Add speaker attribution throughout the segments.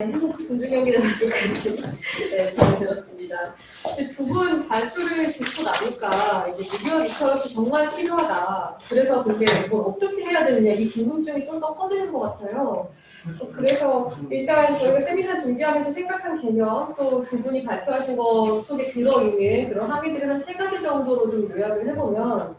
Speaker 1: 군중경기장까지 네, 잘 들었습니다. 두 분 발표를 듣고 나니까 이제 미디어 리터러시 정말 필요하다. 그래서 그게 뭘 어떻게 해야 되느냐 이 궁금증이 좀 더 커지는 것 같아요. 그래서 일단 저희가 세미나 준비하면서 생각한 개념 또 두 분이 발표하신 것 속에 들어있는 그런 항의들을 한 3가지 정도로 좀 요약을 해보면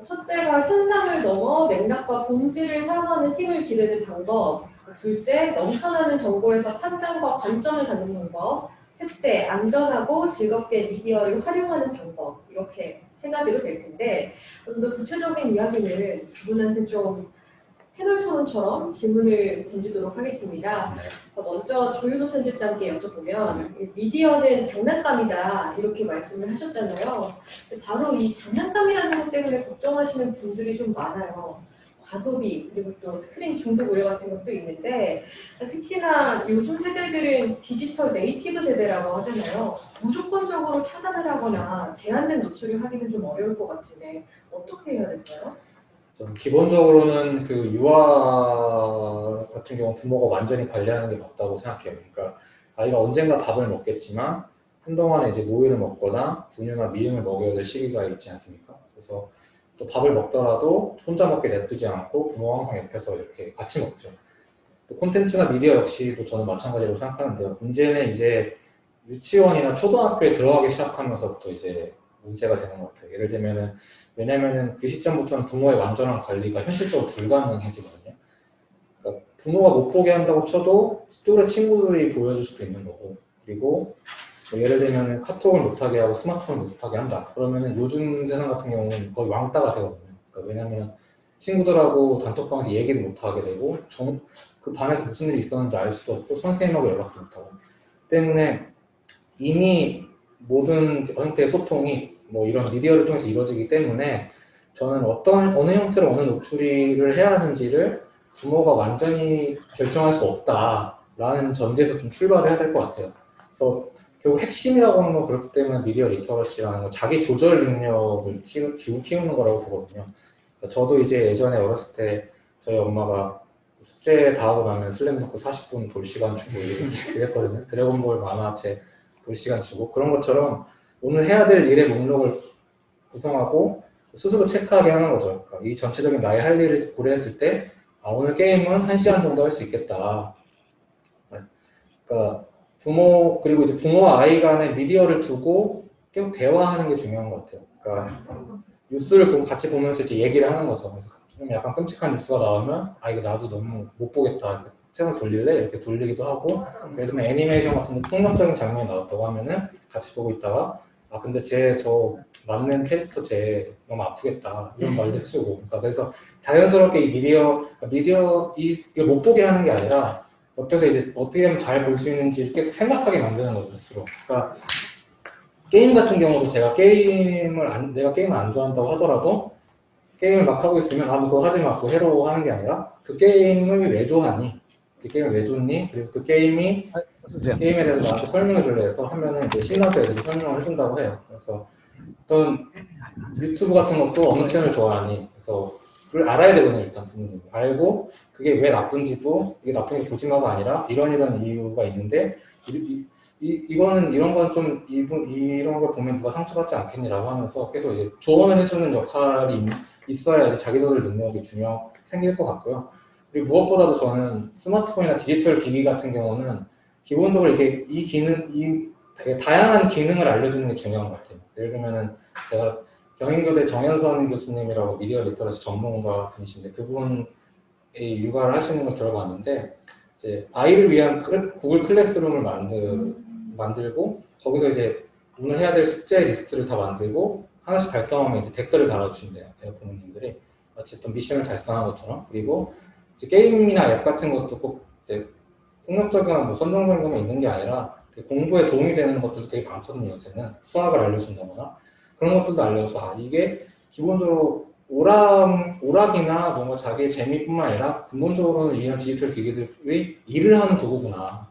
Speaker 1: 첫째가 현상을 넘어 맥락과 본질을 사고하는 힘을 기르는 방법. 둘째, 넘쳐나는 정보에서 판단과 관점을 갖는 방법. 셋째, 안전하고 즐겁게 미디어를 활용하는 방법. 이렇게 3가지로 될 텐데 좀 더 구체적인 이야기는 두 분한테 좀 패널 토론처럼 질문을 던지도록 하겠습니다. 먼저 조윤호 편집장께 여쭤보면 미디어는 장난감이다 이렇게 말씀을 하셨잖아요. 바로 이 장난감이라는 것 때문에 걱정하시는 분들이 좀 많아요. 과소비 그리고 또 스크린 중독 우려 같은 것도 있는데 특히나 요즘 세대들은 디지털 네이티브 세대라고 하잖아요. 무조건적으로 차단을 하거나 제한된 노출을 하기는 좀 어려울 것 같은데 어떻게 해야 될까요?
Speaker 2: 기본적으로는 그 유아 같은 경우 부모가 완전히 관리하는 게 맞다고 생각해요. 그러니까 아이가 언젠가 밥을 먹겠지만 한동안에 이제 모유를 먹거나 분유나 미음을 먹여야 될 시기가 있지 않습니까? 그래서 또 밥을 먹더라도 혼자 먹게 냅두지 않고 부모가 항상 옆에서 이렇게 같이 먹죠. 또 콘텐츠나 미디어 역시도 저는 마찬가지로 생각하는데요. 문제는 이제 유치원이나 초등학교에 들어가기 시작하면서부터 이제 문제가 되는 것 같아요. 예를 들면은 왜냐면은 그 시점부터는 부모의 완전한 관리가 현실적으로 불가능해지거든요. 그러니까 부모가 못 보게 한다고 쳐도 또래 친구들이 보여줄 수도 있는 거고, 그리고 뭐 예를 들면은 카톡을 못하게 하고 스마트폰을 못하게 한다. 그러면은 요즘 세상 같은 경우는 거의 왕따가 되거든요. 그러니까 왜냐면 친구들하고 단톡방에서 얘기를 못하게 되고, 그 반에서 무슨 일이 있었는지 알 수도 없고, 선생님하고 연락도 못하고. 때문에 이미 모든 형태의 소통이 뭐 이런 미디어를 통해서 이루어지기 때문에 저는 어느 형태로 어느 노출을 해야 하는지를 부모가 완전히 결정할 수 없다라는 전제에서 좀 출발을 해야 될 것 같아요. 그래서 결국 핵심이라고 하는 건 그렇기 때문에 미디어 리터러시라는 건 자기 조절 능력을 키우는 거라고 보거든요. 그러니까 저도 이제 예전에 어렸을 때 저희 엄마가 숙제 다 하고 나면 슬램덩크 40분 볼 시간 주고 이랬거든요. 드래곤볼 만화책 볼 시간 주고 그런 것처럼 오늘 해야 될 일의 목록을 구성하고 스스로 체크하게 하는 거죠. 그러니까 이 전체적인 나의 할 일을 고려했을 때 오늘 게임은 1시간 정도 할 수 있겠다. 그러니까 그리고 이제 부모와 아이 간의 미디어를 두고 계속 대화하는 게 중요한 것 같아요. 그러니까 뉴스를 같이 보면서 이제 얘기를 하는 거죠. 그래서 좀 약간 끔찍한 뉴스가 나오면 이거 나도 너무 못 보겠다. 채널 돌릴래? 이렇게 돌리기도 하고, 예를 들면 애니메이션 같은 폭력적인 장면이 나왔다고 하면은 같이 보고 있다가 근데 저 맞는 캐릭터 너무 아프겠다 이런 말도 해주고. 그러니까 그래서 자연스럽게 이 이걸 못 보게 하는 게 아니라 옆에서 이제 어떻게 하면 잘 볼 수 있는지 이렇게 생각하게 만드는 거죠, 스스로. 그러니까 게임 같은 경우도 내가 게임을 안 좋아한다고 하더라도 게임을 막 하고 있으면 그거 하지 마, 그거 해로 하는 게 아니라 그 게임을 왜 좋아하니? 그 게임을 왜 좋니? 그리고 그 게임에 대해서 나한테 설명해 줄래 해서 하면은 이제 신나서 애들이 설명을 해준다고 해요. 그래서 어떤 유튜브 같은 것도 어느 채널 좋아하니? 그래서 그걸 알아야 되거든요, 일단 부모님. 알고 그게 왜 나쁜지도 이게 나쁜 게 보지마가 아니라 이런 이유가 있는데 이거는 이런 건 좀 이런 걸 보면 누가 상처받지 않겠니라고 하면서 계속 이제 조언을 해주는 역할이 있어야 자기 조절 능력이 생길 것 같고요. 그리고 무엇보다도 저는 스마트폰이나 디지털 기기 같은 경우는 기본적으로 이렇게 되게 다양한 기능을 알려주는 게 중요한 것 같아요. 예를 들면은 제가 경인교대 정현선 교수님이라고 미디어 리터러시 전문가 분이신데 그분이 육아를 하시는 걸 들어봤는데 이제 아이를 위한 구글 클래스룸을 만들고 거기서 이제 오늘 해야 될 숙제 리스트를 다 만들고 하나씩 달성하면 이제 댓글을 달아주신대요. 부모님들이 마치 어떤 미션을 달성한 것처럼. 그리고 이제 게임이나 앱 같은 것도 꼭 폭력적이나 뭐 선정적인 것만 있는 게 아니라 공부에 도움이 되는 것들도 되게 많거든요. 요새는 수학을 알려준다거나 그런 것들도 알려서 이게 기본적으로 오락이나 뭔가 자기의 재미뿐만 아니라 근본적으로는 이런 디지털 기기들이 일을 하는 도구구나.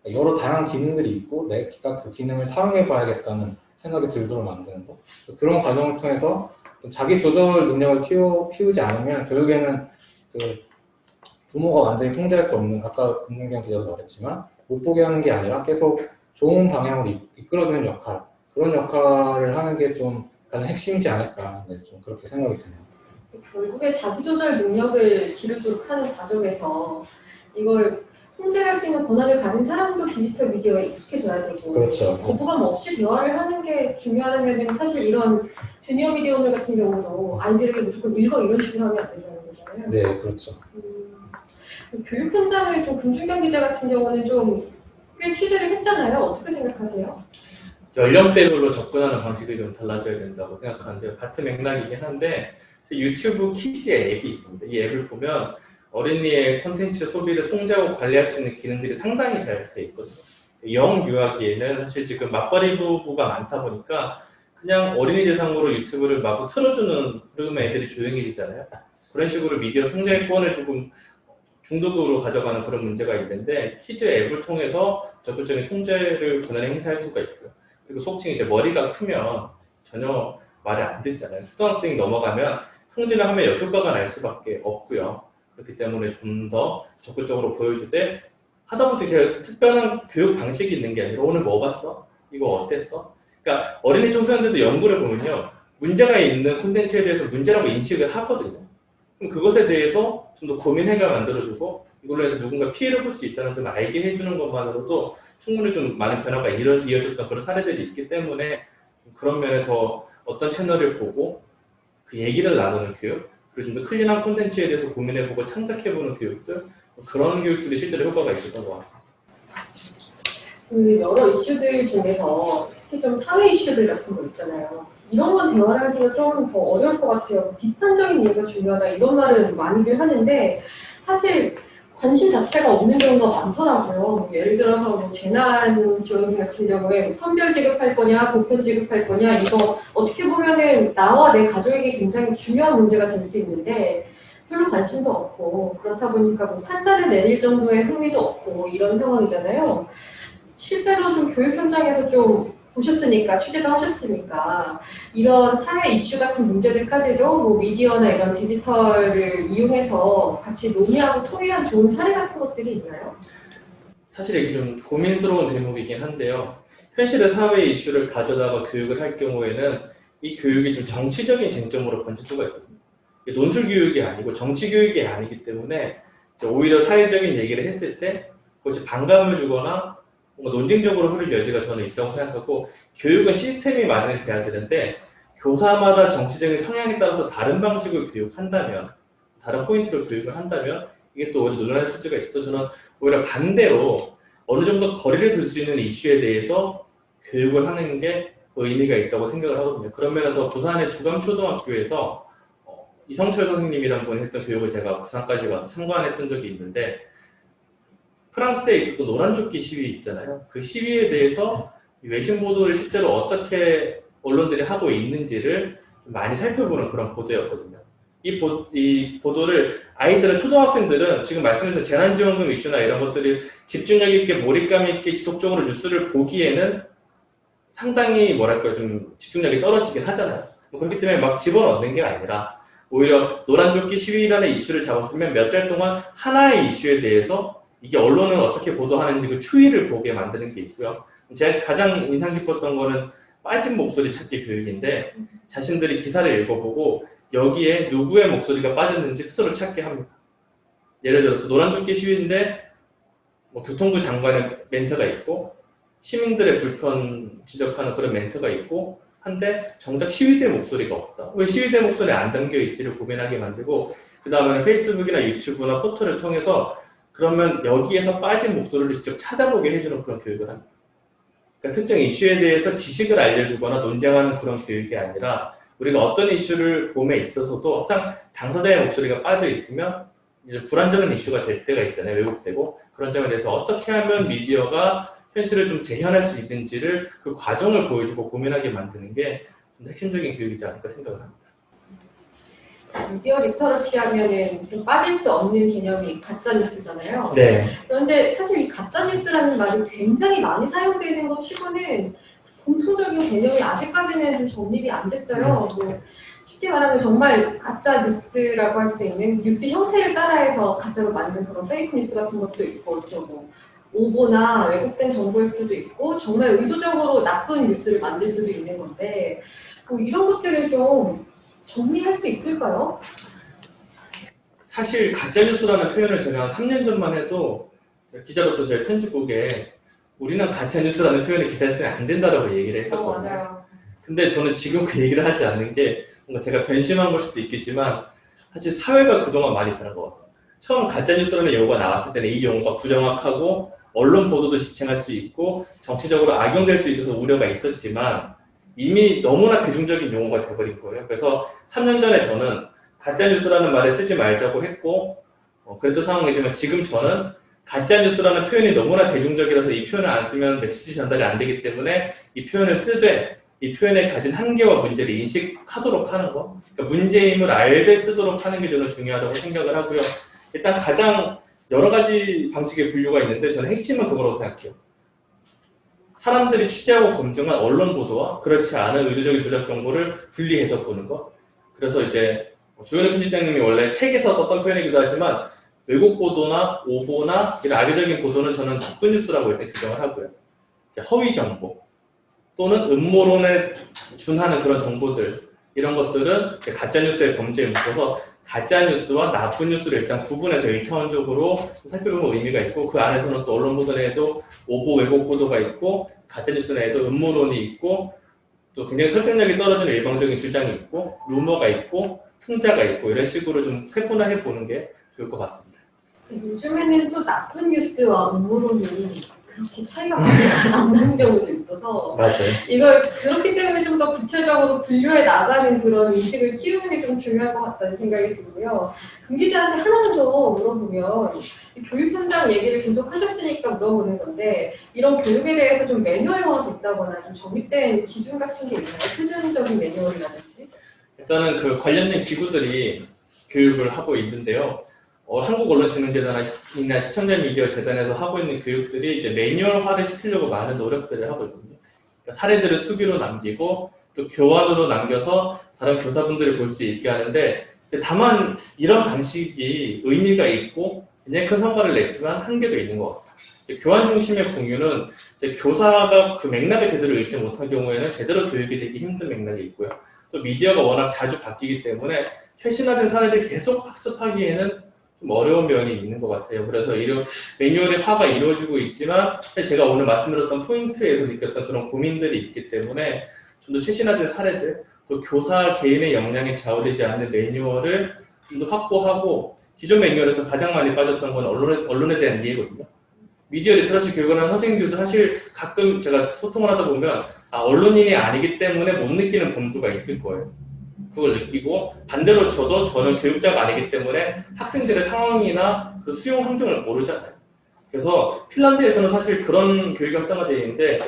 Speaker 2: 여러 다양한 기능들이 있고 내가 그 기능을 사용해 봐야겠다는 생각이 들도록 만드는 거. 그런 과정을 통해서 자기 조절 능력을 키우지 않으면 결국에는 그 부모가 완전히 통제할 수 없는, 아까 금문경 기자도 말했지만 못 보게 하는 게 아니라 계속 좋은 방향으로 이끌어주는 역할, 그런 역할을 하는 게 좀 가장 핵심이지 않을까, 네, 좀 그렇게 생각이 드네요.
Speaker 1: 결국에 자기조절 능력을 기르도록 하는 과정에서 이걸 통제할 수 있는 권한을 가진 사람도 디지털 미디어에 익숙해져야 되고
Speaker 2: 그렇죠.
Speaker 1: 거부감 없이 대화를 하는 게 중요하다면 사실 이런 주니어 미디어들 같은 경우도 아이들에게 무조건 읽어 이런 식으로 하면 안 된다는 거잖아요.
Speaker 2: 네, 그렇죠.
Speaker 1: 교육 현장을 좀 금준경 기자 같은 경우는 좀 꽤 취재를 했잖아요. 어떻게 생각하세요?
Speaker 3: 연령대별로 접근하는 방식이 좀 달라져야 된다고 생각하는데요. 같은 맥락이긴 한데 유튜브 키즈 앱이 있습니다. 이 앱을 보면 어린이의 콘텐츠 소비를 통제하고 관리할 수 있는 기능들이 상당히 잘 돼 있거든요. 영유아기에는 사실 지금 맞벌이 부부가 많다 보니까 그냥 어린이 대상으로 유튜브를 마구 틀어주는 그러면 애들이 조용해지잖아요. 그런 식으로 미디어 통제권을 조금 중독으로 가져가는 그런 문제가 있는데 키즈 앱을 통해서 적극적인 통제를 권한에 행사할 수가 있고요. 그리고 속칭 이제 머리가 크면 전혀 말을 안 듣잖아요. 초등학생이 넘어가면 통제를 하면 역효과가 날 수밖에 없고요. 그렇기 때문에 좀 더 적극적으로 보여주되 하다못해 제가 특별한 교육 방식이 있는 게 아니라 오늘 뭐 봤어? 이거 어땠어? 그러니까 어린이 청소년들도 연구를 보면요. 문제가 있는 콘텐츠에 대해서 문제라고 인식을 하거든요. 그럼 그것에 대해서 좀 더 고민해가 만들어주고 이걸로 해서 누군가 피해를 볼 수 있다는 점 알게 해주는 것만으로도 충분히 좀 많은 변화가 이어졌던 그런 사례들이 있기 때문에 그런 면에서 어떤 채널을 보고 그 얘기를 나누는 교육 그리고 좀 더 클린한 콘텐츠에 대해서 고민해보고 창작해보는 교육들 그런 교육들이 실제로 효과가 있었던 것 같습니다.
Speaker 1: 그 여러 이슈들 중에서 특히 좀 사회 이슈들 같은 거 있잖아요. 이런 건 대화를 하기가 좀 더 어려울 것 같아요. 비판적인 얘기가 중요하다 이런 말은 많이들 하는데 사실 관심 자체가 없는 경우가 많더라고요. 뭐 예를 들어서 뭐 재난지원금 같은 경우에 뭐 선별 지급할 거냐, 보편 지급할 거냐 이거 어떻게 보면은 나와 내 가족에게 굉장히 중요한 문제가 될 수 있는데 별로 관심도 없고 그렇다 보니까 뭐 판단을 내릴 정도의 흥미도 없고 이런 상황이잖아요. 실제로 좀 교육 현장에서 좀 보셨으니까 취재도 하셨으니까 이런 사회 이슈 같은 문제들까지도 뭐 미디어나 이런 디지털을 이용해서 같이 논의하고 통일한 좋은 사례 같은 것들이 있나요?
Speaker 3: 사실 이게 좀 고민스러운 대목이긴 한데요. 현실의 사회 이슈를 가져다가 교육을 할 경우에는 이 교육이 좀 정치적인 쟁점으로 번질 수가 있거든요. 이게 논술 교육이 아니고 정치 교육이 아니기 때문에 오히려 사회적인 얘기를 했을 때 그것이 반감을 주거나 뭔가 논쟁적으로 흐를 여지가 저는 있다고 생각하고 교육은 시스템이 마련이 돼야 되는데 교사마다 정치적인 성향에 따라서 다른 방식을 교육한다면 다른 포인트로 교육을 한다면 이게 또 오히려 논란의 소지가 있어서 저는 오히려 반대로 어느 정도 거리를 둘 수 있는 이슈에 대해서 교육을 하는 게 의미가 있다고 생각을 하거든요. 그런 면에서 부산의 주감초등학교에서 이성철 선생님이란 분이 했던 교육을 제가 부산까지 와서 참관했던 적이 있는데 프랑스에 있었던 노란조끼 시위 있잖아요. 그 시위에 대해서 외신 보도를 실제로 어떻게 언론들이 하고 있는지를 많이 살펴보는 그런 보도였거든요. 이 보도를 아이들은 초등학생들은 지금 말씀하신 재난지원금 이슈나 이런 것들이 집중력 있게 몰입감 있게 지속적으로 뉴스를 보기에는 상당히 뭐랄까 좀 집중력이 떨어지긴 하잖아요. 그렇기 때문에 막 집어넣는 게 아니라 오히려 노란조끼 시위라는 이슈를 잡았으면 몇 달 동안 하나의 이슈에 대해서 이게 언론은 어떻게 보도하는지 그 추이를 보게 만드는 게 있고요. 제가 가장 인상 깊었던 거는 빠진 목소리 찾기 교육인데 자신들이 기사를 읽어보고 여기에 누구의 목소리가 빠졌는지 스스로 찾게 합니다. 예를 들어서 노란조끼 시위인데 뭐 교통부 장관의 멘트가 있고 시민들의 불편 지적하는 그런 멘트가 있고 한데 정작 시위대 목소리가 없다. 왜 시위대 목소리 안 담겨 있지를 고민하게 만들고 그 다음에는 페이스북이나 유튜브나 포털을 통해서 그러면 여기에서 빠진 목소리를 직접 찾아보게 해주는 그런 교육을 합니다. 그러니까 특정 이슈에 대해서 지식을 알려주거나 논쟁하는 그런 교육이 아니라 우리가 어떤 이슈를 봄에 있어서도 항상 당사자의 목소리가 빠져 있으면 이제 불안정한 이슈가 될 때가 있잖아요. 왜곡되고 그런 점에 대해서 어떻게 하면 미디어가 현실을 좀 재현할 수 있는지를 그 과정을 보여주고 고민하게 만드는 게 좀 핵심적인 교육이지 않을까 생각을 합니다.
Speaker 1: 미디어 리터러시 하면은 좀 빠질 수 없는 개념이 가짜뉴스잖아요.
Speaker 3: 네.
Speaker 1: 그런데 사실 이 가짜뉴스라는 말이 굉장히 많이 사용되는 것 치고는 공통적인 개념이 아직까지는 좀 정립이 안 됐어요. 뭐 쉽게 말하면 정말 가짜 뉴스라고 할 수 있는 뉴스 형태를 따라해서 가짜로 만든 그런 페이크 뉴스 같은 것도 있고 또 뭐 오보나 왜곡된 정보일 수도 있고 정말 의도적으로 나쁜 뉴스를 만들 수도 있는 건데 뭐 이런 것들을 좀 정리할 수 있을까요?
Speaker 3: 사실 가짜뉴스라는 표현을 제가 한 3년 전만 해도 기자로서 저희 편집국에 우리는 가짜뉴스라는 표현을 기사에 쓰면 안 된다라고 얘기를 했었거든요.
Speaker 1: 맞아요.
Speaker 3: 근데 저는 지금 그 얘기를 하지 않는 게 뭔가 제가 변심한 걸 수도 있겠지만 사실 사회가 그동안 많이 변한 것 같아요. 처음 가짜뉴스라는 용어가 나왔을 때는 이 용어가 부정확하고 언론 보도도 지칭할 수 있고 정치적으로 악용될 수 있어서 우려가 있었지만 이미 너무나 대중적인 용어가 돼버린 거예요. 그래서 3년 전에 저는 가짜뉴스라는 말을 쓰지 말자고 했고 그랬던 상황이지만 지금 저는 가짜뉴스라는 표현이 너무나 대중적이라서 이 표현을 안 쓰면 메시지 전달이 안 되기 때문에 이 표현을 쓰되 이 표현에 가진 한계와 문제를 인식하도록 하는 거, 그러니까 문제임을 알되 쓰도록 하는 게 저는 중요하다고 생각을 하고요. 일단 가장 여러 가지 방식의 분류가 있는데 저는 핵심은 그거라고 생각해요. 사람들이 취재하고 검증한 언론 보도와 그렇지 않은 의도적인 조작 정보를 분리해서 보는 거. 그래서 이제 조현우 편집장님이 원래 책에서 썼던 표현이기도 하지만 왜곡 보도나 오보나 이런 악의적인 보도는 저는 나쁜 뉴스라고 일단 규정을 하고요. 이제 허위 정보 또는 음모론에 준하는 그런 정보들 이런 것들은 가짜 뉴스의 범죄에 묶어서 가짜 뉴스와 나쁜 뉴스를 일단 구분해서 1차원적으로 살펴보는 의미가 있고 그 안에서는 또 언론 보도 내에도 오보 왜곡 보도가 있고 가짜 뉴스 내에도 음모론이 있고 또 굉장히 설득력이 떨어지는 일방적인 주장이 있고 루머가 있고 풍자가 있고 이런 식으로 좀 세분화해 보는 게 좋을 것 같습니다.
Speaker 1: 요즘에는 또 나쁜 뉴스와 음모론이 그렇게 차이가 많이 안 나는 경우도 있어서
Speaker 3: 맞아요.
Speaker 1: 이걸 그렇기 때문에 좀 더 구체적으로 분류해 나가는 그런 인식을 키우는 게 좀 중요할 것 같다는 생각이 들고요. 금 기자한테 하나만 더 물어보면 교육 현장 얘기를 계속 하셨으니까 물어보는 건데 이런 교육에 대해서 좀 매뉴얼화가 됐다거나 좀 정립된 기준 같은 게 있나요? 표준적인 매뉴얼이라든지?
Speaker 3: 일단은 그 관련된 기구들이 교육을 하고 있는데요. 한국언론진흥재단이나 시청자미디어재단에서 하고 있는 교육들이 이제 매뉴얼화를 시키려고 많은 노력들을 하고 있거든요. 그러니까 사례들을 수기로 남기고 또 교환으로 남겨서 다른 교사분들이 볼 수 있게 하는데 다만 이런 방식이 의미가 있고 굉장히 큰 성과를 냈지만 한계도 있는 것 같아요. 교환 중심의 공유는 교사가 그 맥락을 제대로 읽지 못한 경우에는 제대로 교육이 되기 힘든 맥락이 있고요. 또 미디어가 워낙 자주 바뀌기 때문에 최신화된 사례를 계속 학습하기에는 좀 어려운 면이 있는 것 같아요. 그래서 이런 매뉴얼의 화가 이루어지고 있지만 제가 오늘 말씀드렸던 포인트에서 느꼈던 그런 고민들이 있기 때문에 좀 더 최신화된 사례들 또 교사 개인의 역량이 좌우되지 않는 매뉴얼을 좀 더 확보하고 기존 매뉴얼에서 가장 많이 빠졌던 건 언론에 대한 이해거든요. 미디어 리터러시 교육을 하는 선생님들도 사실 가끔 제가 소통을 하다 보면 언론인이 아니기 때문에 못 느끼는 범주가 있을 거예요. 그걸 느끼고 반대로 저는 교육자가 아니기 때문에 학생들의 상황이나 그 수용 환경을 모르잖아요. 그래서 핀란드에서는 사실 그런 교육이 활성화되어 있는데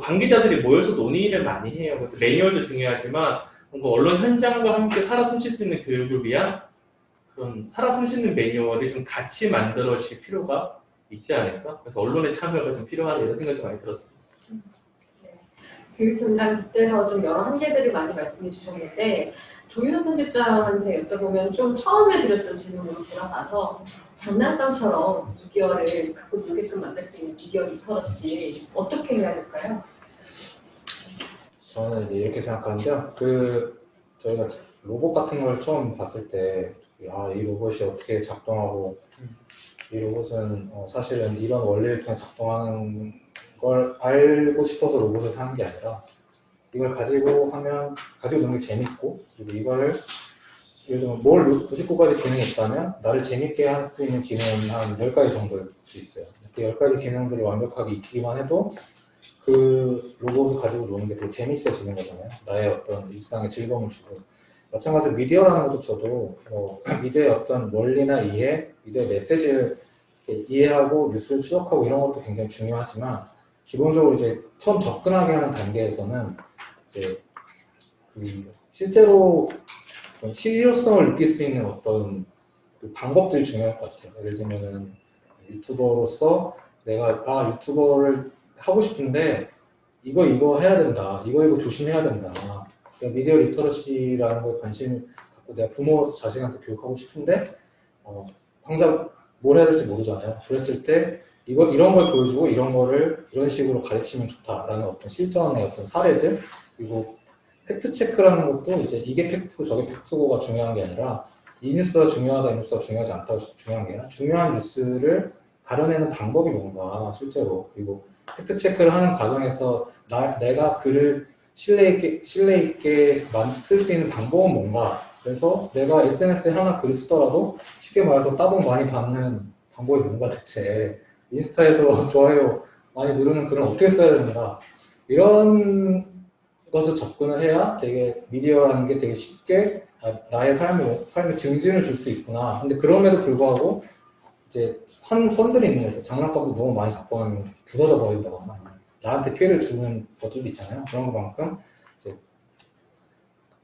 Speaker 3: 관계자들이 모여서 논의를 많이 해요. 그래서 매뉴얼도 중요하지만 뭔가 언론 현장과 함께 살아 숨쉴 수 있는 교육을 위한 그런 살아 숨쉬는 매뉴얼이 좀 같이 만들어질 필요가 있지 않을까? 그래서 언론의 참여가 좀 필요하다 이런 생각이 많이 들었습니다.
Speaker 1: 교육 현장에서 좀 여러 한계들을 많이 말씀해 주셨는데 조윤호 편집장한테 여쭤보면 좀 처음에 드렸던 질문으로 돌아가서 장난감처럼 미디어를 갖고 놀게끔 만들 수 있는 미디어 리터러시 어떻게 해야 될까요?
Speaker 2: 저는 이제 이렇게 생각하는데요. 저희가 로봇 같은 걸 처음 봤을 때, 이 로봇이 어떻게 작동하고, 이 로봇은 사실은 이런 원리를 통해 작동하는 걸 알고 싶어서 로봇을 사는 게 아니라, 이걸 가지고 노는 게 재밌고, 그리고 이거를 예를 들면 99가지 기능이 있다면 나를 재밌게 할 수 있는 기능은 한 10가지 정도일 수 있어요. 이렇게 10가지 기능들이 완벽하게 익히기만 해도 그 로봇을 가지고 노는 게 되게 재밌어지는 거잖아요. 나의 어떤 일상에 즐거움을 주고. 마찬가지로 미디어라는 것도 저도 미디어의 어떤 원리나 미디어의 메시지를 이해하고 뉴스를 추적하고 이런 것도 굉장히 중요하지만 기본적으로 이제 처음 접근하게 하는 단계에서는 이제 실제로 실효성을 느낄 수 있는 어떤 그 방법들이 중요할 것 같아요. 예를 들면은 유튜버로서 내가 유튜버를 하고 싶은데 이거 해야 된다. 이거 조심해야 된다. 그러니까 미디어 리터러시라는 거에 관심 갖고 내가 부모로서 자식한테 교육하고 싶은데 당장 뭘 해야 될지 모르잖아요. 그랬을 때 이런 걸 보여주고 이런 거를 이런 식으로 가르치면 좋다라는 어떤 실전의 어떤 사례들, 그리고 팩트 체크라는 것도 이제 이게 팩트고 저게 팩트고가 중요한 게 아니라 이 뉴스가 중요하다, 이 뉴스가 중요하지 않다가 중요한 게 아니라 중요한 뉴스를 가려내는 방법이 뭔가 실제로, 그리고 팩트 체크를 하는 과정에서 내가 글을 신뢰 있게 쓸 수 있는 방법은 뭔가. 그래서 내가 SNS에 하나 글을 쓰더라도 쉽게 말해서 따봉 많이 받는 방법이 뭔가 대체, 인스타에서 좋아요 많이 누르는 글은 어떻게 써야 되는가, 이런 것을 접근을 해야 되게 미디어라는 게 되게 쉽게 나의 삶의 증진을 줄 수 있구나. 근데 그럼에도 불구하고 이제 선들이 있는 거죠. 장난감도 너무 많이 갖고 가면 부서져 버린다거나 나한테 피해를 주는 것들도 있잖아요. 그런 것만큼 이제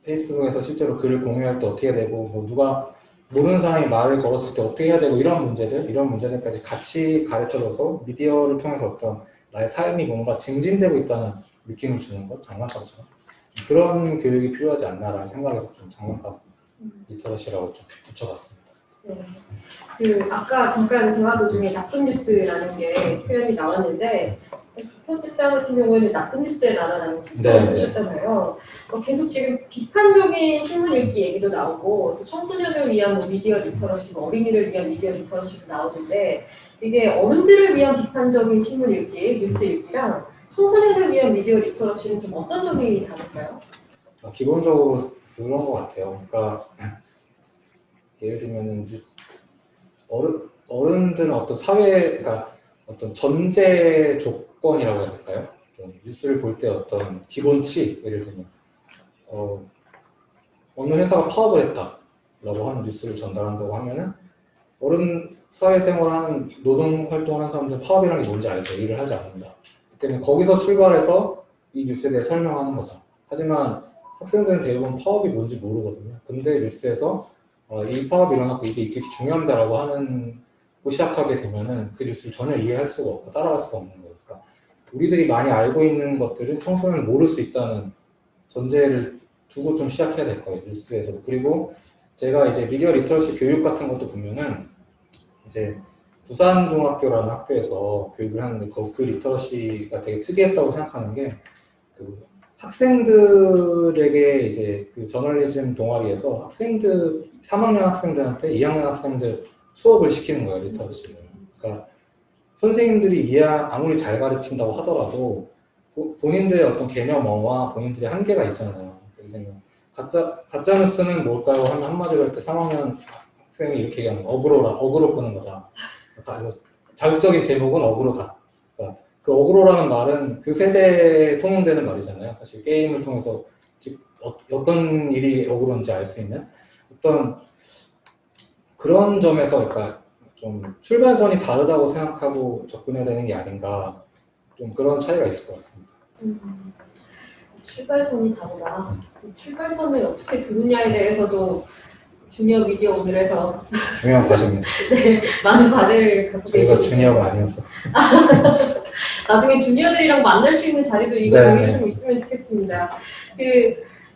Speaker 2: 페이스북에서 실제로 글을 공유할 때 어떻게 되고, 뭐 누가 모르는 사람이 말을 걸었을 때 어떻게 해야 되고, 이런 문제들까지 같이 가르쳐줘서 미디어를 통해서 어떤 나의 삶이 뭔가 증진되고 있다는 느낌을 주는 것, 장난감처럼. 그런 교육이 필요하지 않나라는 생각에서 좀 장난감 리터러시라고 좀 붙여봤습니다.
Speaker 1: 네. 아까 잠깐 대화 도중에 나쁜 뉴스라는 게 표현이 나왔는데, 편집장 같은 경우에는 나쁜 뉴스의 나라라는 책도
Speaker 2: 네,
Speaker 1: 쓰셨잖아요. 계속 지금 비판적인 신문 읽기 얘기도 나오고, 또 청소년을 위한 뭐 미디어 리터러시, 뭐 어린이를 위한 미디어 리터러시도 나오는데, 이게 어른들을 위한 비판적인 신문 읽기, 뉴스 읽기랑 청소년을 위한 미디어 리터러시는 좀 어떤 점이 다를까요?
Speaker 2: 기본적으로 그런 것 같아요. 그러니까 예를 들면은 어른들은 어떤 사회가 어떤 전제 조건이라고 해야 될까요? 뉴스를 볼 때 어떤 기본치, 예를 들면 어느 회사가 파업을 했다라고 하는 뉴스를 전달한다고 하면은 어른 사회생활하는 노동활동을 하는 사람들은 파업이라는 게 뭔지 알죠. 일을 하지 않는다. 그때는 거기서 출발해서 이 뉴스에 대해 설명하는 거죠. 하지만 학생들은 대부분 파업이 뭔지 모르거든요. 근데 뉴스에서 이 파업이 일어났고 이게 이렇게 중요합니다라고 하는 거 시작하게 되면은 그 뉴스를 전혀 이해할 수가 없고 따라갈 수가 없는 거니까, 우리들이 많이 알고 있는 것들은 청소년은 모를 수 있다는 전제를 두고 좀 시작해야 될 거예요, 뉴스에서. 그리고 제가 이제 미디어 리터러시 교육 같은 것도 보면은 이제 부산중학교라는 학교에서 교육을 하는데 그 리터러시가 되게 특이했다고 생각하는 게, 그 학생들에게 이제 그 저널리즘 동아리에서 3학년 학생들한테 2학년 학생들 수업을 시키는 거예요, 리터러시를. 그러니까 선생님들이 아무리 잘 가르친다고 하더라도 본인들의 어떤 개념어와 본인들의 한계가 있잖아요. 예를 들면 가짜 뉴스는 뭘까요? 하면 한마디로 할 때 3학년 학생이 이렇게 얘기하는 거, 어그로 끄는 거다. 자극적인 제목은 어그로다. 그러니까 그 어그로라는 말은 그 세대에 통용되는 말이잖아요. 사실 게임을 통해서 어떤 일이 어그로인지 알 수 있는 어떤 그런 점에서, 그러니까 좀 출발선이 다르다고 생각하고 접근해야 되는 게 아닌가, 좀 그런 차이가 있을 것 같습니다.
Speaker 1: 출발선이 다르다. 출발선을 어떻게 두느냐에 대해서도 주니어 미디어 오늘에서
Speaker 2: 중요한 과제입니다.
Speaker 1: 네, 많은 과제를 갖고
Speaker 2: 저희가
Speaker 1: 계시는데,
Speaker 2: 주니어가 아니어서.
Speaker 1: 나중에 주니어들이랑 만날 수 있는 자리도 이거
Speaker 2: 네,
Speaker 1: 공유해
Speaker 2: 네.
Speaker 1: 좀 있으면 좋겠습니다.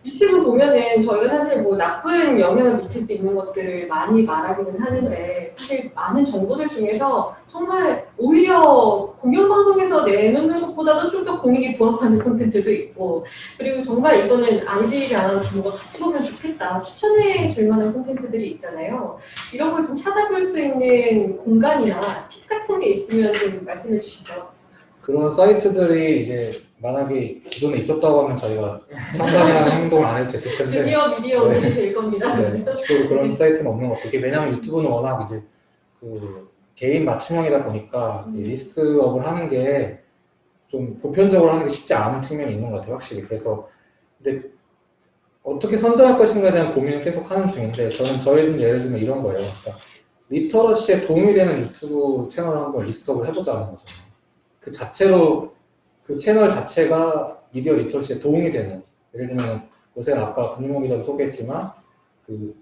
Speaker 1: 유튜브 보면은 저희가 사실 뭐 나쁜 영향을 미칠 수 있는 것들을 많이 말하기는 하는데, 사실 많은 정보들 중에서 정말 오히려 공영방송에서 내놓는 것보다도 좀 더 공익에 부합하는 콘텐츠도 있고, 그리고 정말 이거는 아이들이랑 뭔가 같이 보면 좋겠다 추천해 줄 만한 콘텐츠들이 있잖아요. 이런 걸 좀 찾아볼 수 있는 공간이나 팁 같은 게 있으면 좀 말씀해 주시죠.
Speaker 2: 그런 사이트들이 이제 만약에 기존에 있었다고 하면 저희가 상관이라는 행동을 안 해도 됐을 텐데,
Speaker 1: 주니어 미디어
Speaker 2: 네.
Speaker 1: 오늘이 될 겁니다.
Speaker 2: 네, 아쉽게도 그런 사이트는 없는 것 같고, 이게 왜냐하면 유튜브는 워낙 이제 그 개인 맞춤형이다 보니까 이 리스트업을 하는 게 좀 보편적으로 하는 게 쉽지 않은 측면이 있는 것 같아요, 확실히. 그래서 근데 어떻게 선정할 것인가에 대한 고민을 계속 하는 중인데, 저희는 예를 들면 이런 거예요. 그러니까 리터러시에 도움이 되는 유튜브 채널을 한번 리스트업을 해보자는 거죠. 그 자체로 그 채널 자체가 미디어 리터러시에 도움이 되는, 예를 들면 요새는 아까 김민호 기자도 소개했지만 그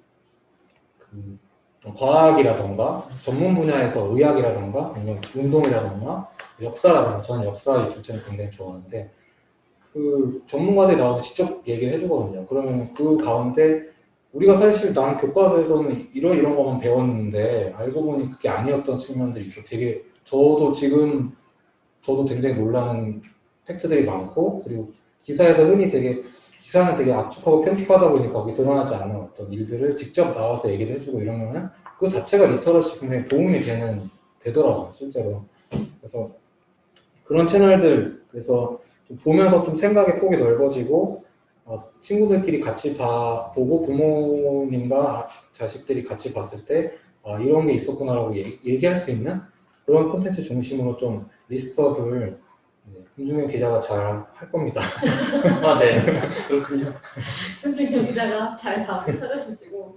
Speaker 2: 과학이라던가 전문 분야에서 의학이라던가 아니면 운동이라던가 역사라던가, 저는 역사 유튜브 채널 굉장히 좋아하는데 그 전문가들이 나와서 직접 얘기를 해주거든요. 그러면 그 가운데 우리가 사실 나는 교과서에서는 이런 것만 배웠는데 알고 보니 그게 아니었던 측면들이 있어. 되게 저도 굉장히 놀라는 팩트들이 많고, 그리고 기사에서 기사는 되게 압축하고 편집하다 보니까 거기 드러나지 않는 어떤 일들을 직접 나와서 얘기를 해주고 이러면은 그 자체가 리터러시 굉장히 도움이 되더라고요, 실제로. 그래서 그런 채널들, 그래서 좀 보면서 좀 생각의 폭이 넓어지고, 친구들끼리 같이 보고 부모님과 자식들이 같이 봤을 때 이런 게 있었구나라고 얘기할 수 있는 그런 콘텐츠 중심으로 좀 리스트업을 김준현 기자가 잘 할 겁니다.
Speaker 3: 아, 네. 그렇군요.
Speaker 1: 김준현 기자가 잘 답을 찾아주시고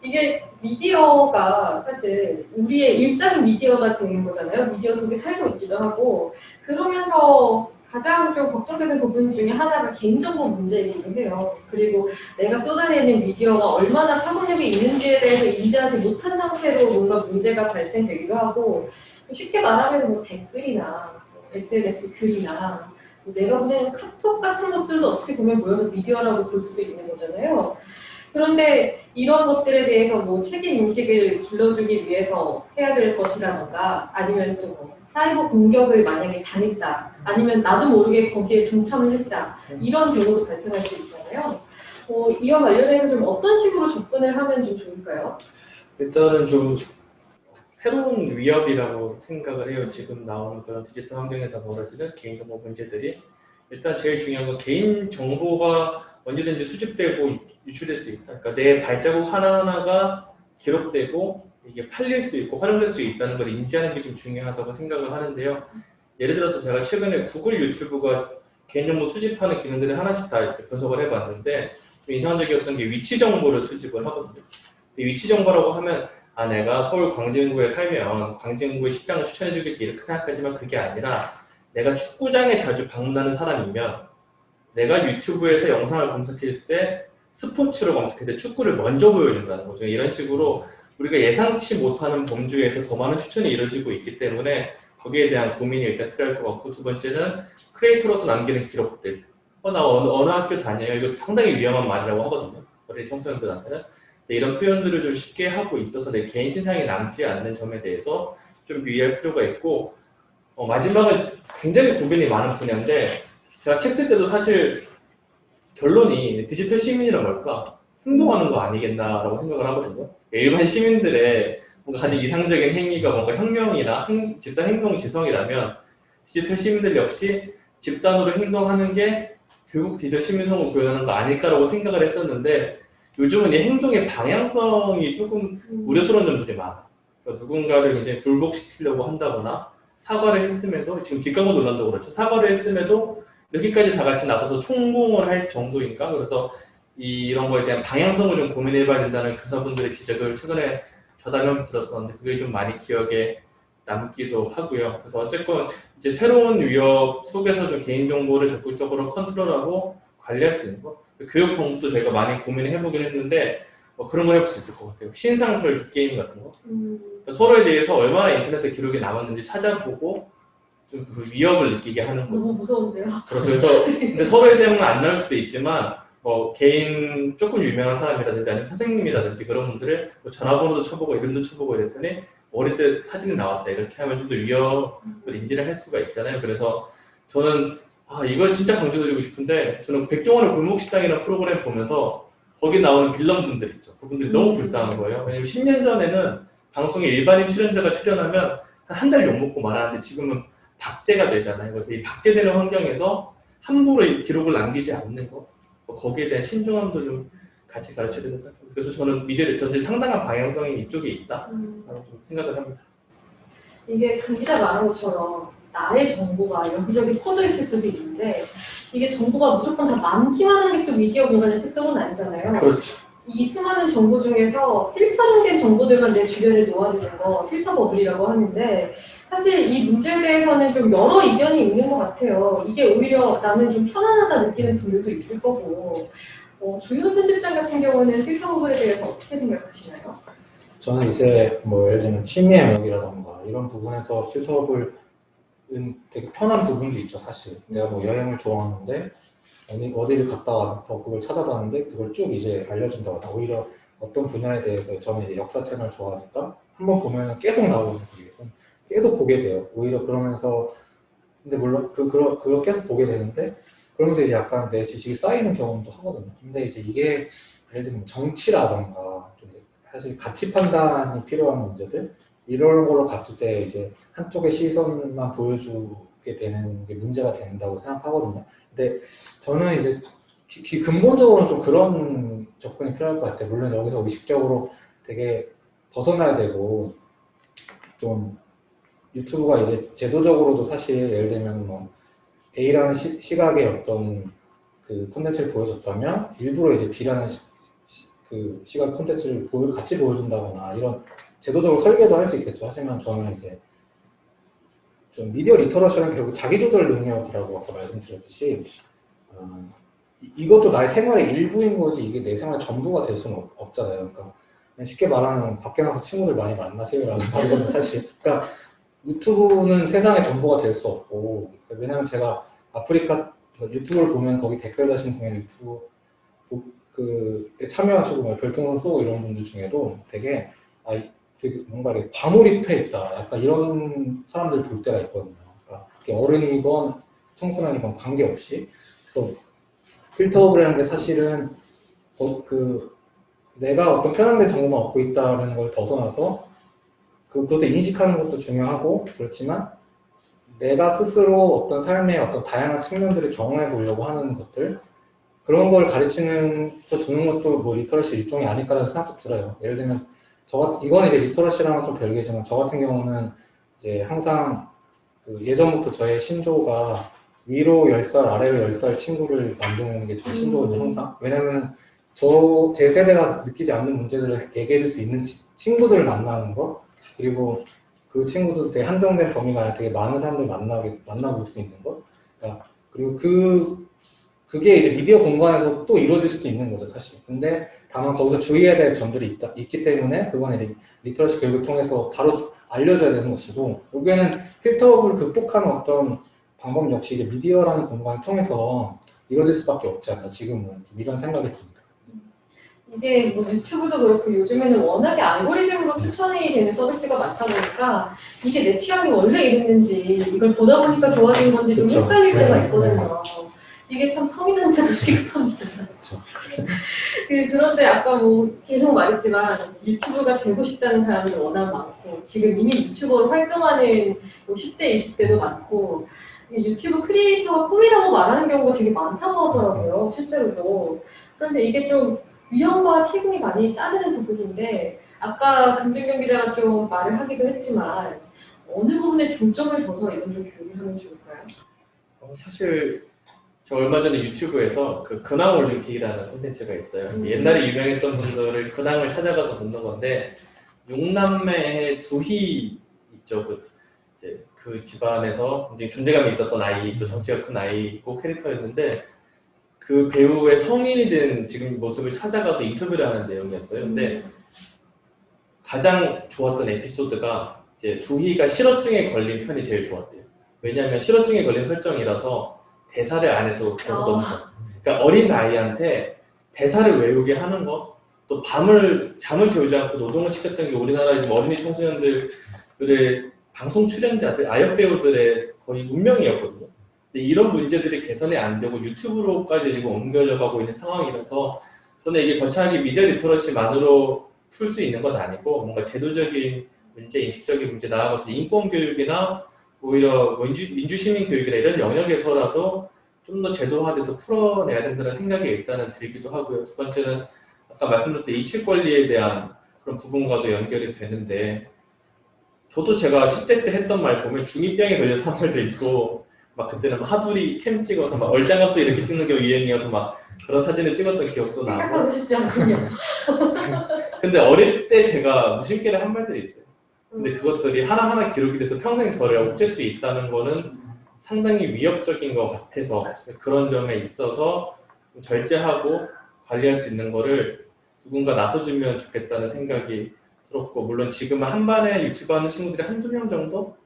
Speaker 1: 이게 미디어가 사실 우리의 일상 미디어가 되는 거잖아요. 미디어 속에 살고 있기도 하고 그러면서 가장 좀 걱정되는 부분 중에 하나가 개인정보 문제이기도 해요. 그리고 내가 쏟아내는 미디어가 얼마나 파급력이 있는지에 대해서 인지하지 못한 상태로 뭔가 문제가 발생되기도 하고 쉽게 말하면 뭐 댓글이나 SNS 글이나 내가 보내는 카톡 같은 것들도 어떻게 보면 모여서 미디어라고 볼 수도 있는 거잖아요. 그런데 이런 것들에 대해서 뭐 책임 인식을 길러주기 위해서 해야 될 것이라던가 아니면 또뭐 사이버 공격을 만약에 당했다 아니면 나도 모르게 거기에 동참을 했다 이런 경우도 발생할 수 있잖아요. 이와 관련해서 좀 어떤 식으로 접근을 하면 좀 좋을까요?
Speaker 3: 일단은 좀 새로운 위협이라고 생각을 해요. 지금 나오는 그런 디지털 환경에서 벌어지는 개인정보 문제들이. 일단 제일 중요한 건 개인정보가 언제든지 수집되고 유출될 수 있다. 그러니까 내 발자국 하나하나가 기록되고 이게 팔릴 수 있고 활용될 수 있다는 걸 인지하는 게 좀 중요하다고 생각을 하는데요. 예를 들어서 제가 최근에 구글 유튜브가 개인정보 수집하는 기능들을 하나씩 다 이렇게 분석을 해봤는데 좀 인상적이었던 게 위치 정보를 수집을 하거든요. 위치 정보라고 하면 내가 서울 광진구에 살면 광진구의 식당을 추천해주겠지 이렇게 생각하지만 그게 아니라 내가 축구장에 자주 방문하는 사람이면 내가 유튜브에서 영상을 검색했을 때 스포츠로 검색했을 때 축구를 먼저 보여준다는 거죠. 이런 식으로 우리가 예상치 못하는 범주에서 더 많은 추천이 이루어지고 있기 때문에 거기에 대한 고민이 일단 필요할 것 같고 두 번째는 크리에이터로서 남기는 기록들. 나 어느 학교 다녀요. 이거 상당히 위험한 말이라고 하거든요. 어린 청소년들한테는. 이런 표현들을 좀 쉽게 하고 있어서 내 개인 신상이 남지 않는 점에 대해서 좀 유의할 필요가 있고 마지막은 굉장히 고민이 많은 분야인데 제가 책 쓸 때도 사실 결론이 디지털 시민이란 걸까? 행동하는 거 아니겠나라고 생각을 하거든요. 일반 시민들의 뭔가 가장 이상적인 행위가 뭔가 혁명이나 집단 행동 지성이라면 디지털 시민들 역시 집단으로 행동하는 게 결국 디지털 시민성을 구현하는 거 아닐까라고 생각을 했었는데 요즘은 이 행동의 방향성이 조금 우려스러운 점들이 많아. 그러니까 누군가를 굉장히 굴복시키려고 한다거나 사과를 했음에도 지금 뒷광고 논란도 그렇죠. 사과를 했음에도 이렇게까지 다 같이 나서서 총공을 할 정도인가? 그래서 이런 거에 대한 방향성을 좀 고민해봐야 된다는 교사분들의 지적을 최근에 저달면서 들었었는데 그게 좀 많이 기억에 남기도 하고요. 그래서 어쨌건 이제 새로운 위협 속에서 좀 개인정보를 적극적으로 컨트롤하고 관리할 수 있는 거. 교육 방법도 저희가 많이 고민해보긴 했는데 그런 거 해볼 수 있을 것 같아요. 신상 털기 게임 같은 거. 그러니까 서로에 대해서 얼마나 인터넷에 기록이 남았는지 찾아보고 좀 그 위협을 느끼게 하는 거죠.
Speaker 1: 너무 무서운데요.
Speaker 3: 그렇죠. 그래서 근데 서로에 대한 건 안 나올 수도 있지만 개인 조금 유명한 사람이라든지 아니면 선생님이라든지 그런 분들을 전화번호도 쳐보고 이름도 쳐보고 이랬더니 어릴 때 사진이 나왔다 이렇게 하면 좀 더 위협을 인지를 할 수가 있잖아요. 그래서 저는 이걸 진짜 강조드리고 싶은데 저는 백종원의 골목식당이라는 프로그램 보면서 거기 나오는 빌런분들 있죠. 그분들이 너무 불쌍한 거예요. 왜냐면 10년 전에는 방송에 일반인 출연자가 출연하면 한 달 욕먹고 말하는데 지금은 박제가 되잖아요. 그래서 이 박제되는 환경에서 함부로 기록을 남기지 않는 거 거기에 대한 신중함도 좀 같이 가르쳐야 된다고 생각합니다. 그래서 저는 미래 리서치의 상당한 방향성이 이쪽에 있다 라고 좀 생각을 합니다.
Speaker 1: 이게 그 기자 말한 것처럼 나의 정보가 여기저기 퍼져 있을 수도 있는데 이게 정보가 무조건 다 많기만 한 게 또 미디어 공간의 특성은 아니잖아요.
Speaker 3: 그렇죠.
Speaker 1: 이 수많은 정보 중에서 필터링된 정보들만 내 주변에 놓아지는 거 필터 버블이라고 하는데 사실 이 문제에 대해서는 좀 여러 이견이 있는 것 같아요. 이게 오히려 나는 좀 편안하다 느끼는 분들도 있을 거고 조윤호 편집장 같은 경우는 필터 버블에 대해서 어떻게 생각하시나요?
Speaker 2: 저는 이제 뭐 예를 들면 취미 영역이라던가 이런 부분에서 필터업은 되게 편한 부분도 있죠. 사실 내가 뭐 여행을 좋아하는데 어디를 갔다 와서 그걸 찾아봤는데 그걸 쭉 이제 알려준다거나 오히려 어떤 분야에 대해서 저는 이제 역사책을 좋아하니까 한번 보면 계속 나오는 그게 계속 보게 돼요. 오히려 그러면서 근데 물론 그걸 계속 보게 되는데 그러면서 이제 약간 내 지식이 쌓이는 경험도 하거든요. 근데 이제 이게 예를 들면 정치라던가 좀 사실 가치 판단이 필요한 문제들 이런 걸로 갔을 때 이제 한쪽의 시선만 보여주게 되는 게 문제가 된다고 생각하거든요. 근데 저는 이제 근본적으로는 좀 그런 접근이 필요할 것 같아요. 물론 여기서 의식적으로 되게 벗어나야 되고 좀 유튜브가 이제 제도적으로도 사실 예를 들면 뭐 A라는 시각의 어떤 그 콘텐츠를 보여줬다면 일부러 이제 B라는 그 시각 콘텐츠를 같이 보여준다거나 이런 제도적으로 설계도 할 수 있겠죠. 하지만 저는 이제 좀 미디어 리터러시는 결국 자기조절 능력이라고 아까 말씀드렸듯이 이것도 나의 생활의 일부인 거지 이게 내 생활의 전부가 될 수는 없잖아요. 그러니까 쉽게 말하면 밖에 나가서 친구들 많이 만나세요라는 말이거든요, 사실. 그러니까 유튜브는 세상의 전부가 될 수 없고 왜냐면 제가 아프리카 유튜브를 보면 거기 댓글 다시는 보면 유튜브 그 참여하시고 막 별풍선 쏘고 이런 분들 중에도 되게 되게 뭔가 이렇게 과몰입해 있다 약간 이런 사람들 볼 때가 있거든요. 그러니까 어른이건 청소년이건 관계없이 그래서 필터업이라는 게 사실은 내가 어떤 편향된 정보만 얻고 있다는 걸 벗어나서 그것을 인식하는 것도 중요하고 그렇지만 내가 스스로 어떤 삶의 어떤 다양한 측면들을 경험해 보려고 하는 것들 그런 걸 가르치면서 주는 것도 뭐 리터러시 일종이 아닐까라는 생각도 들어요. 예를 들면 이건 이제 리터러시랑은 좀 별개지만 저 같은 경우는 이제 항상 예전부터 저의 신조가 위로 10살 아래로 10살 친구를 만드는 게 저의 신조거든요. 항상. 왜냐면 제 세대가 느끼지 않는 문제들을 얘기해 줄 수 있는 친구들을 만나는 거 그리고 그 친구도 되게 한정된 범위가 아니라 되게 많은 사람들 만나볼 수 있는 거 그러니까 그리고 그게 이제 미디어 공간에서 또 이루어질 수도 있는 거죠, 사실. 근데 다만 거기서 주의해야 될 점들이 있기 때문에 그건 이제 리터러시 교육을 통해서 바로 알려줘야 되는 것이고 여기에는 필터업을 극복하는 어떤 방법 역시 이제 미디어라는 공간을 통해서 이루어질 수밖에 없지 않나 지금은 이런 생각이 듭니다.
Speaker 1: 이게 뭐 유튜브도 그렇고 요즘에는 워낙에 알고리즘으로 추천이 되는 서비스가 많다 보니까 이게 내 취향이 원래 이랬는지 이걸 보다 보니까 좋아진 건지 좀
Speaker 2: 그쵸.
Speaker 1: 헷갈릴 때가
Speaker 2: 네,
Speaker 1: 있거든요. 이게 참 성인한테도 시급합니다.
Speaker 2: 그렇죠.
Speaker 1: 그런데 아까 뭐 계속 말했지만 유튜브가 되고 싶다는 사람이 워낙 많고 지금 이미 유튜버로 활동하는 뭐 10대, 20대도 많고 유튜브 크리에이터가 꿈이라고 말하는 경우가 되게 많다고 하더라고요. 실제로도. 그런데 이게 좀 위험과 책임이 많이 따르는 부분인데 아까 금준경 기자가 좀 말을 하기도 했지만 어느 부분에 중점을 둬서 이런 좀 교육을 하면 좋을까요?
Speaker 3: 사실 저 얼마 전에 유튜브에서 그 근황 올림픽이라는 콘텐츠가 있어요. 옛날에 유명했던 분들을 근황을 찾아가서 묻는 건데 6남매의 두희 있죠. 그 집안에서 이제 존재감이 있었던 아이, 또 덩치가 큰 아이고 캐릭터였는데 그 배우의 성인이 된 지금 모습을 찾아가서 인터뷰를 하는 내용이었어요. 근데 가장 좋았던 에피소드가 이제 두희가 실어증에 걸린 편이 제일 좋았대요. 왜냐하면 실어증에 걸린 설정이라서 대사를 안 해도 계속 너무 좋아. 그러니까 어린 아이한테 대사를 외우게 하는 것, 또 잠을 재우지 않고 노동을 시켰던 게 우리나라 지금 어린이 청소년들의 방송 출연자들, 아역 배우들의 거의 운명이었거든요. 근데 이런 문제들이 개선이 안 되고 유튜브로까지 지금 옮겨져 가고 있는 상황이라서 저는 이게 거창하게 미디어 리터러시만으로 풀 수 있는 건 아니고 뭔가 제도적인 문제, 인식적인 문제 나아가서 인권 교육이나 오히려 민주시민 교육이나 이런 영역에서라도 좀 더 제도화돼서 풀어내야 된다는 생각이 일단은 들기도 하고요. 두 번째는 아까 말씀드렸던 이치 권리에 대한 그런 부분과도 연결이 되는데 저도 제가 10대 때 했던 말 보면 중2병에 걸린 사람들도 있고 막 그때는 하두리 캠 찍어서 막 얼짱갑도 이렇게 찍는 게 유행이어서 막 그런 사진을 찍었던 기억도 나고
Speaker 1: 생각하고 싶지 않군요.
Speaker 3: 근데 어릴 때 제가 무심결에 한 말들이 있어요. 근데 그것들이 하나하나 기록이 돼서 평생 저를 억제할 수 있다는 거는 상당히 위협적인 것 같아서 그런 점에 있어서 절제하고 관리할 수 있는 거를 누군가 나서주면 좋겠다는 생각이 들었고 물론 지금은 한 반에 유튜브 하는 친구들이 한두 명 정도?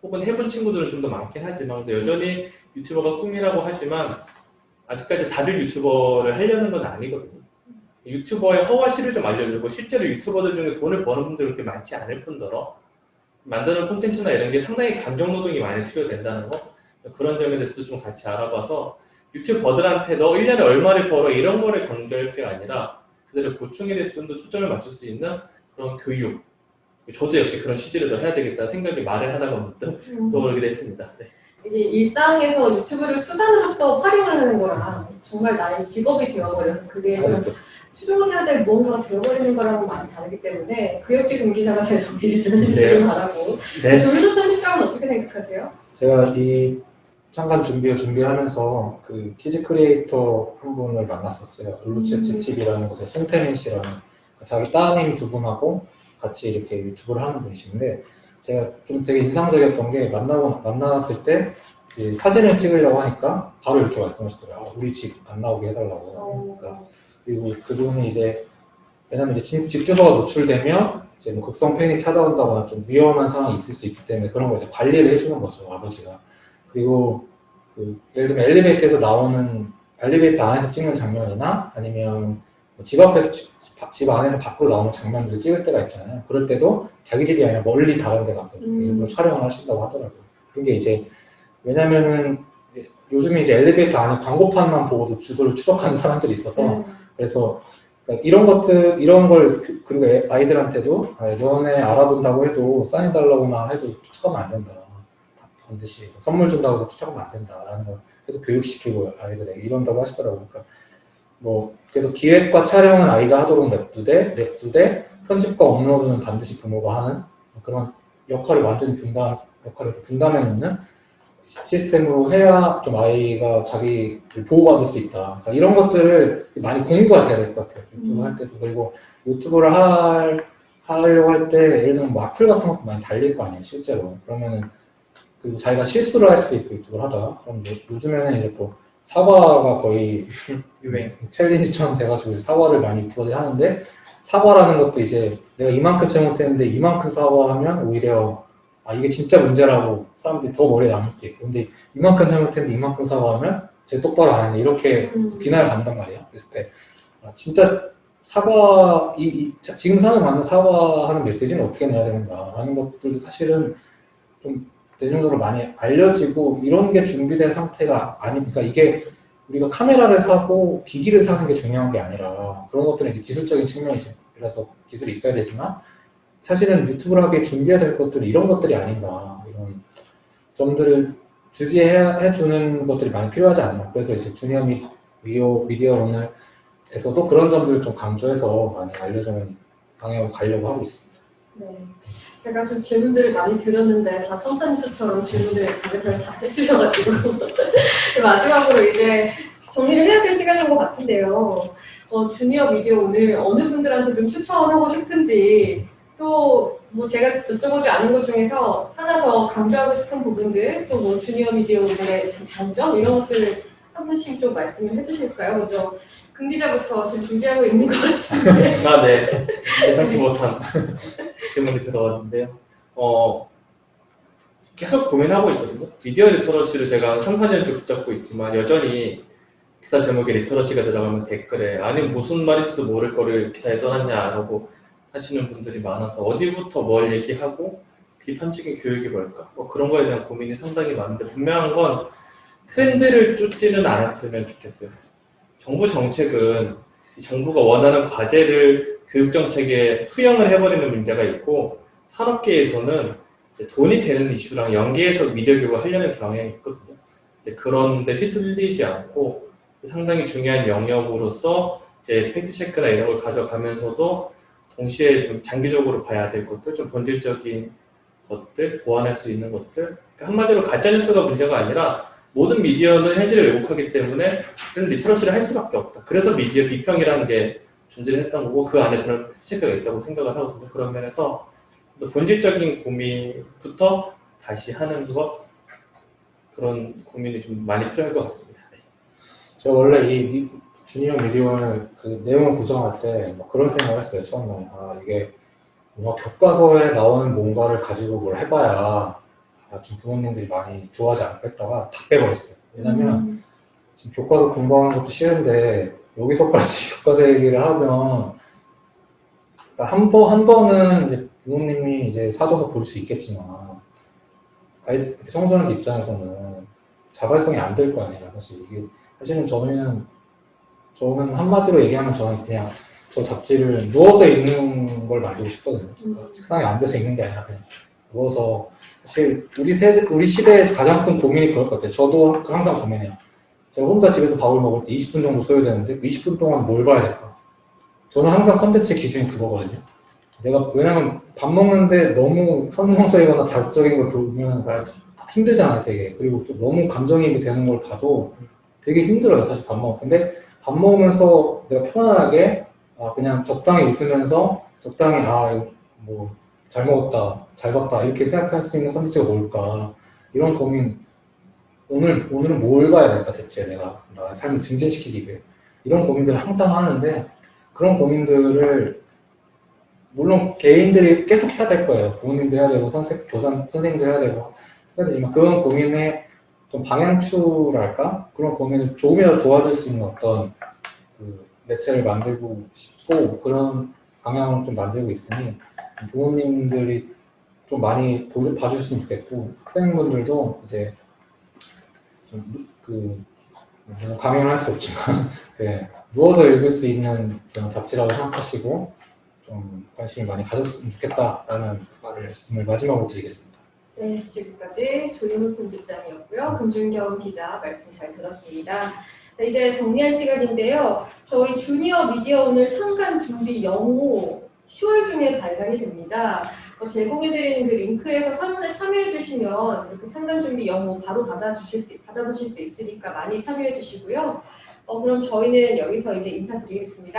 Speaker 3: 혹은 해본 친구들은 좀 더 많긴 하지만 여전히 유튜버가 꿈이라고 하지만 아직까지 다들 유튜버를 하려는 건 아니거든요. 유튜버의 허와 실을 좀 알려주고 실제로 유튜버들 중에 돈을 버는 분들이 그렇게 많지 않을 뿐더러 만드는 콘텐츠나 이런 게 상당히 감정 노동이 많이 투여된다는 거, 그런 점에 대해서도 좀 같이 알아봐서 유튜버들한테 너 1년에 얼마를 벌어 이런 거를 강조할 게 아니라 그들의 고충에 대해서 좀 더 초점을 맞출 수 있는 그런 교육. 저도 역시 그런 취지를 더 해야 되겠다는 생각이 말을 하다가 문득 떠오르게 됐습니다. 네.
Speaker 1: 이게 일상에서 유튜브를 수단으로서 활용을 하는 거라 정말 나의 직업이 되어버려서 그게 추종해야 될 무언가가 되어버리는 거랑은 많이 다르기 때문에 그 역시 동기자가 잘 정리를 좀 해주시길 바라고.
Speaker 2: 네.
Speaker 1: 조윤선 편집장은 어떻게 생각하세요?
Speaker 2: 제가 이 잠깐 준비하면서 그 키즈 크리에이터 한 분을 만났었어요. 룰루체트 TV라는 곳에 송태민 씨라는 자기 따님 두 분하고 같이 이렇게 유튜브를 하는 분이신데 제가 좀 되게 인상적이었던 게 만났을 때 이제 사진을 찍으려고 하니까 바로 이렇게 말씀하시더라고요. 우리 집 안 나오게 해달라고. 그러니까 그리고 그분이 이제 왜냐면 이제 집 주소가 노출되면 이제 뭐 극성 팬이 찾아온다거나 좀 위험한 상황이 있을 수 있기 때문에 그런 거 이제 관리를 해주는 거죠, 아버지가. 그리고 그 예를 들면 엘리베이터에서 나오는 엘리베이터 안에서 찍는 장면이나 아니면 집 앞에서 집 안에서 밖으로 나오는 장면들을 찍을 때가 있잖아요. 그럴 때도 자기 집이 아니라 멀리 다른 데 가서 일부러 촬영을 하신다고 하더라고요. 그게 이제 왜냐면은 요즘에 이제 엘리베이터 안에 광고판만 보고도 주소를 추적하는 사람들이 있어서 그래서 이런 걸 그리고 아이들한테도 너네 알아본다고 해도 사인해달라고나 해도 쫓아가면 안 된다. 반드시 선물 준다고 해도 쫓아가면 안 된다라는 걸 계속 교육시키고 아이들에게 이런다고 하시더라고요. 그러니까 뭐 그래서 기획과 촬영은 아이가 하도록 냅두되 편집과 업로드는 반드시 부모가 하는 그런 역할을 완전히 분담해 놓는 시스템으로 해야 좀 아이가 자기를 보호받을 수 있다. 그러니까 이런 것들을 많이 공유가 돼야 될 것 같아요. 유튜브 할 때도. 그리고 유튜브를 하려고 할 때 예를 들면 뭐 악플 같은 것도 많이 달릴 거 아니에요, 실제로. 그러면은 그리고 자기가 실수를 할 수도 있고 유튜브를 하다가 그럼 요즘에는 이제 또 사과가 거의 유행 챌린지처럼 돼가지고 사과를 많이 유튜버들이 하는데 사과라는 것도 이제 내가 이만큼 잘못했는데 이만큼 사과하면 오히려 이게 진짜 문제라고 사람들이 더 머리에 남을 수도 있고 근데 이만큼 잘못했는데 이만큼 사과하면 쟤 똑바로 안 했네 이렇게 비난을 받는단 말이에요. 그랬을 때 진짜 사과 지금 상황에 맞는 사과하는 메시지는 어떻게 내야 되는가라는 것들도 사실은 좀 대중적으로 많이 알려지고 이런 게 준비된 상태가 아니니까 이게 우리가 카메라를 사고 기기를 사는 게 중요한 게 아니라 그런 것들은 이제 기술적인 측면이라서 기술이 있어야 되지만 사실은 유튜브를 하기에 준비해야 될 것들은 이런 것들이 아닌가 이런 점들을 주지해주는 것들이 많이 필요하지 않나. 그래서 이제 주니어 미디어 오늘에서도 그런 점들을 좀 강조해서 많이 알려주는 방향으로 가려고 하고 있습니다.
Speaker 1: 네. 제가 좀 질문들을 많이 드렸는데 다 청산수처럼 질문을 다 해주셔가지고 마지막으로 이제 정리를 해야 될 시간인 것 같은데요. 주니어 미디어 오늘 어느 분들한테 좀 추천하고 싶은지 또 뭐 제가 여쭤보지 않은 것 중에서 하나 더 강조하고 싶은 부분들 또 뭐 주니어 미디어 오늘의 장점 이런 것들 한 분씩 좀 말씀을 해주실까요? 먼저 금 기자부터 지금 준비하고 있는 것 같은데.
Speaker 3: 네. 예상치 못한 질문이 들어왔는데요. 계속 고민하고 있거든요. 미디어 리터러시를 제가 한 3, 4년째 붙잡고 있지만 여전히 기사 제목에 리터러시가 들어가면 댓글에 아니 무슨 말인지도 모를 거를 기사에 써놨냐라고 하시는 분들이 많아서 어디부터 뭘 얘기하고 비판적인 교육이 뭘까? 그런 거에 대한 고민이 상당히 많은데 분명한 건 트렌드를 쫓지는 않았으면 좋겠어요. 정부 정책은 정부가 원하는 과제를 교육 정책에 투영을 해버리는 문제가 있고 산업계에서는 돈이 되는 이슈랑 연계해서 미디어 교육을 하려는 경향이 있거든요. 그런데 휘둘리지 않고 상당히 중요한 영역으로서 이제 팩트체크나 이런 걸 가져가면서도 동시에 좀 장기적으로 봐야 될 것들, 좀 본질적인 것들, 보완할 수 있는 것들. 그러니까 한마디로 가짜뉴스가 문제가 아니라 모든 미디어는 현실을 왜곡하기 때문에 그런 리터러시를 할 수밖에 없다. 그래서 미디어 비평이라는 게 존재를 했던 거고 그 안에 저는 팩트체크가 있다고 생각을 하거든요. 그런 면에서 또 본질적인 고민부터 다시 하는 것 그런 고민이 좀 많이 필요할 것 같습니다. 네.
Speaker 2: 제가 원래 이 주니어 미디어를 그 내용을 구성할 때 그런 생각을 했어요. 처음에 이게 뭔가 교과서에 나오는 뭔가를 가지고 뭘 해봐야 좀 부모님들이 많이 좋아하지 않을까 했다가 다 빼버렸어요. 왜냐면 지금 교과서 공부하는 것도 싫은데 여기서까지 교과서 얘기를 하면 한 번은 이제 부모님이 이제 사줘서 볼 수 있겠지만 아이 청소년 입장에서는 자발성이 안 될 거 아니에요. 사실 이게 사실은 저는 한마디로 얘기하면 저는 그냥 저 잡지를 누워서 읽는 걸 만들고 싶거든요. 책상에 앉아서 읽는 게 아니라 그냥 누워서 사실 우리 시대의 가장 큰 고민이 그럴 것 같아요. 저도 항상 고민해요. 제가 혼자 집에서 밥을 먹을 때 20분 정도 소요되는데 그 20분 동안 뭘 봐야 될까? 저는 항상 컨텐츠 기준이 그거거든요. 왜냐면 밥 먹는데 너무 선정적이거나 자극적인 걸 보면 힘들잖아요, 되게. 그리고 또 너무 감정이입이 되는 걸 봐도 되게 힘들어요, 사실 밥 먹을 때. 근데 밥 먹으면서 내가 편안하게 그냥 적당히 웃으면서 적당히 뭐 잘 먹었다, 잘 봤다 이렇게 생각할 수 있는 컨텐츠가 뭘까 이런 고민. 오늘은 뭘 봐야 될까 대체 내가 삶을 증진시키기 위해 이런 고민들을 항상 하는데 그런 고민들을 물론 개인들이 계속 해야 될 거예요. 부모님도 해야 되고 선생님도 해야 되고 해야 되지만 그런 고민의 좀 방향추랄까 그런 고민을 조금이라도 도와줄 수 있는 어떤 그 매체를 만들고 싶고 그런 방향을 좀 만들고 있으니 부모님들이 좀 많이 봐주셨으면 좋겠고 학생분들도 이제 좀 강요는 할 수 없지만 네, 누워서 읽을 수 있는 그런 잡지라고 생각하시고 좀 관심을 많이 가졌으면 좋겠다라는 말씀을 마지막으로 드리겠습니다.
Speaker 1: 네, 지금까지 조윤우 편집장이었고요. 금준경 기자 말씀 잘 들었습니다. 네, 이제 정리할 시간인데요. 저희 주니어 미디어 오늘 창간 준비 영호 10월 중에 발간이 됩니다. 제공해드리는 그 링크에서 사전에 참여해주시면 이렇게 창간 준비 영호 바로 받아보실 수 있으니까 많이 참여해주시고요. 그럼 저희는 여기서 이제 인사드리겠습니다.